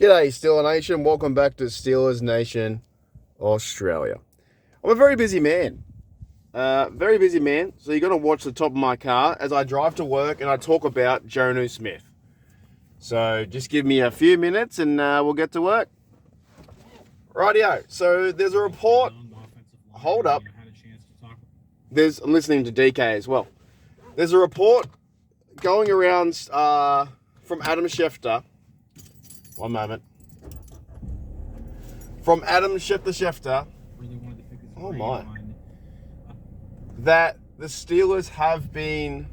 G'day, Steeler Nation. Welcome back to Steelers Nation, Australia. I'm a very busy man. Very busy man. So you're going to watch the top of my car as I drive to work and I talk about Jonnu Smith. So just give me a few minutes and we'll get to work. Rightio. So there's a report. Hold up. I'm listening to DK as well. There's a report going around from Adam Schefter. One moment. From Adam Schefter. Oh my. That the Steelers have been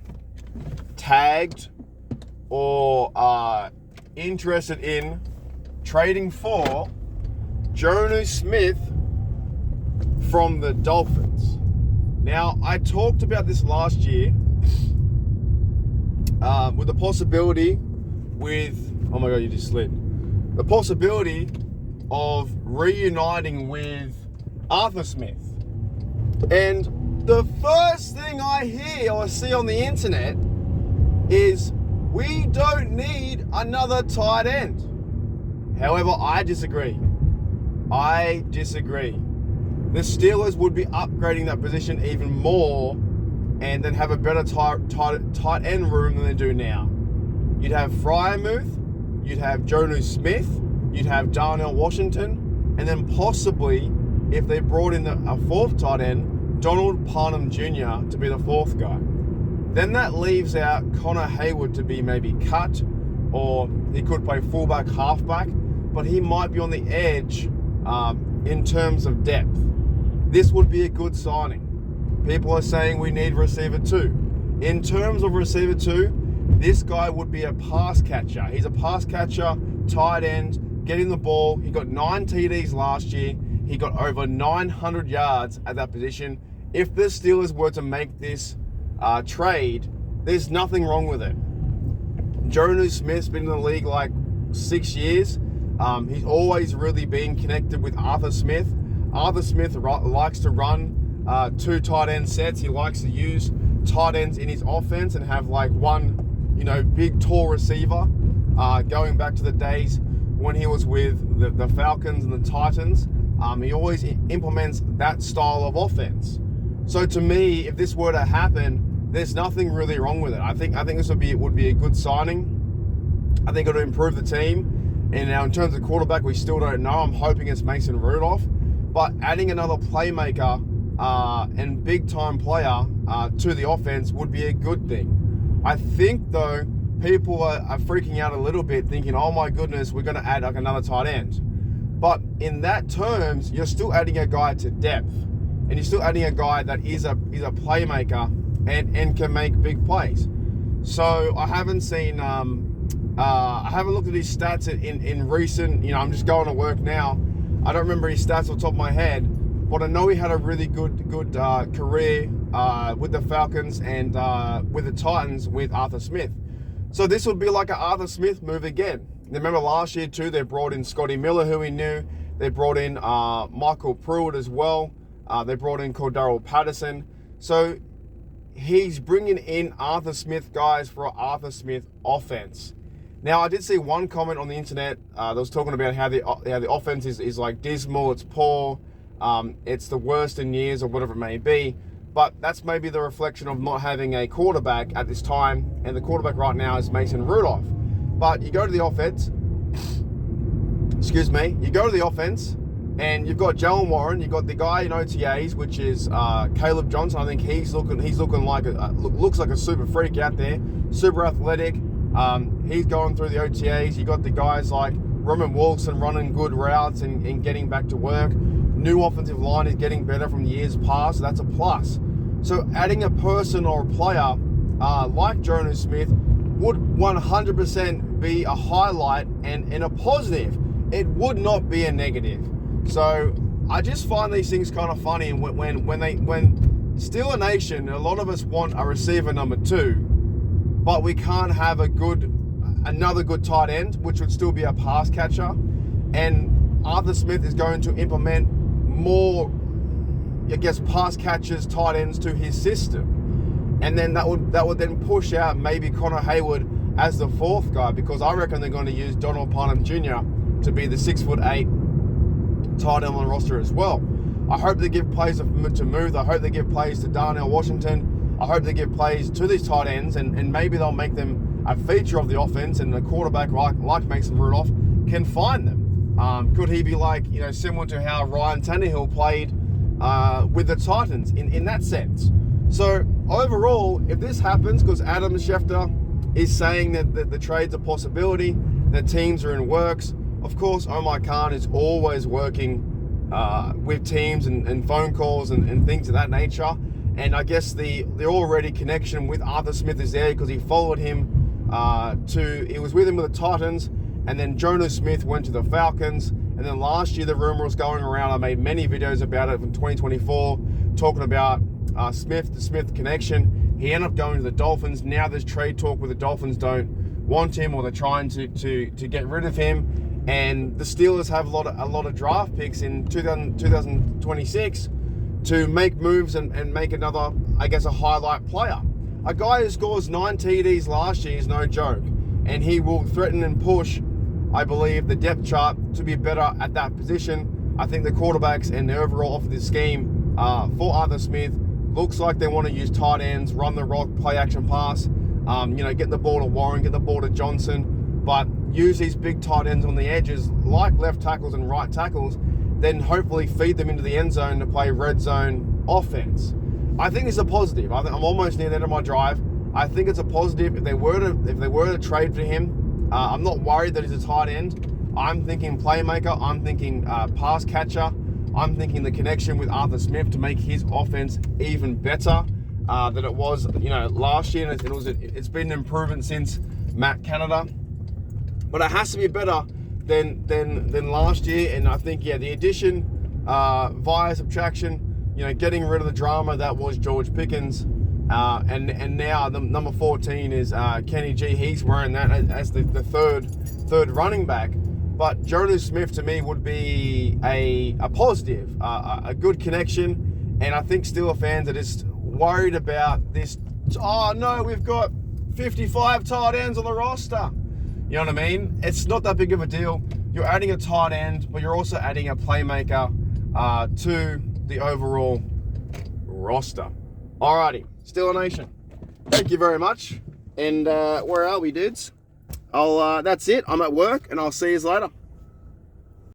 tagged or are interested in trading for Jonnu Smith from the Dolphins. Now, I talked about this last year with the possibility oh my God, you just slid. The possibility of reuniting with Arthur Smith. And the first thing I hear or see on the internet is we don't need another tight end. However, I disagree. The Steelers would be upgrading that position even more and then have a better tight end room than they do now. You'd have Freiermuth, you'd have Jonnu Smith, you'd have Darnell Washington, and then possibly, if they brought in a fourth tight end, Donald Parham Jr. to be the fourth guy. Then that leaves out Connor Hayward to be maybe cut, or he could play fullback, halfback, but he might be on the edge in terms of depth. This would be a good signing. People are saying we need receiver 2. In terms of receiver 2, this guy would be a pass catcher. He's a pass catcher, tight end, getting the ball. He got 9 TDs last year. He got over 900 yards at that position. If the Steelers were to make this trade, there's nothing wrong with it. Jonnu Smith's been in the league like 6 years. He's always really been connected with Arthur Smith. Arthur Smith likes to run 2 tight end sets. He likes to use tight ends in his offense and have like one big tall receiver, going back to the days when he was with the Falcons and the Titans. He always implements that style of offense. So to me, if this were to happen, there's nothing really wrong with it. I think this would be a good signing. I think it'll improve the team. And now in terms of quarterback, we still don't know. I'm hoping it's Mason Rudolph. But adding another playmaker and big time player to the offense would be a good thing. I think, though, people are freaking out a little bit, thinking, oh my goodness, we're going to add like another tight end. But in that terms, you're still adding a guy to depth. And you're still adding a guy that is a playmaker and can make big plays. So I haven't seen, I haven't looked at his stats in recent, I'm just going to work now. I don't remember his stats off the top of my head, but I know he had a really good career with the Falcons and with the Titans with Arthur Smith. So this would be like an Arthur Smith move again. Remember last year too, they brought in Scotty Miller, who we knew. They brought in Michael Pruitt as well. They brought in Cordarrelle Patterson. So he's bringing in Arthur Smith guys for an Arthur Smith offense. Now, I did see one comment on the internet that was talking about how the offense is like dismal, it's poor, it's the worst in years or whatever it may be. But that's maybe the reflection of not having a quarterback at this time, and the quarterback right now is Mason Rudolph. But you go to the offense, and you've got Jalen Warren, you've got the guy in OTAs, which is Caleb Johnson. I think he's looking like looks like a super freak out there, super athletic. He's going through the OTAs. You got the guys like Roman Wilson running good routes and getting back to work. New offensive line is getting better from the years past. So that's a plus. So adding a person or a player like Jonnu Smith would 100% be a highlight and a positive. It would not be a negative. So I just find these things kind of funny. And when Steeler Nation, a lot of us want a receiver number 2, but we can't have another good tight end, which would still be a pass catcher. And Arthur Smith is going to implement more, pass catchers, tight ends to his system. And then that would then push out maybe Connor Hayward as the fourth guy, because I reckon they're going to use Donald Parham Jr. to be the 6'8" tight end on the roster as well. I hope they give plays to Muth. I hope they give plays to Darnell Washington. I hope they give plays to these tight ends, and maybe they'll make them a feature of the offense, and the quarterback like Mason Rudolph can find them. Could he be like, similar to how Ryan Tannehill played with the Titans in that sense? So overall, if this happens, because Adam Schefter is saying that the trade's a possibility, that teams are in works, of course, Omar Khan is always working with teams and phone calls and things of that nature. And I guess the already connection with Arthur Smith is there because he followed him he was with him with the Titans, and then Jonnu Smith went to the Falcons. And then last year, the rumor was going around. I made many videos about it in 2024, talking about the Smith connection. He ended up going to the Dolphins. Now there's trade talk where the Dolphins don't want him, or they're trying to get rid of him. And the Steelers have a lot of draft picks in 2026 to make moves and make another, I guess, a highlight player. A guy who scores 9 TDs last year is no joke, and he will threaten and push, I believe, the depth chart to be better at that position. I think the quarterbacks and the overall off of this scheme for Arthur Smith looks like they want to use tight ends, run the rock, play action pass, get the ball to Warren, get the ball to Johnson, but use these big tight ends on the edges like left tackles and right tackles, then hopefully feed them into the end zone to play red zone offense. I think it's a positive. I'm almost near the end of my drive. I think it's a positive if they were to trade for him. I'm not worried that he's a tight end. I'm thinking playmaker. I'm thinking pass catcher. I'm thinking the connection with Arthur Smith to make his offense even better than it was, last year. And it's been an improvement since Matt Canada, but it has to be better than last year. And I think the addition via subtraction, getting rid of the drama that was George Pickens, and now the number 14 is Kenny G. He's wearing that as the third running back. But Jonnu Smith to me would be a positive, a good connection. And I think Steelers fans are just worried about this. Oh no, we've got 55 tight ends on the roster. You know what I mean? It's not that big of a deal. You're adding a tight end, but you're also adding a playmaker to the overall roster. Alrighty, Steeler Nation, thank you very much. And where are we, dudes? That's it. I'm at work, and I'll see you later.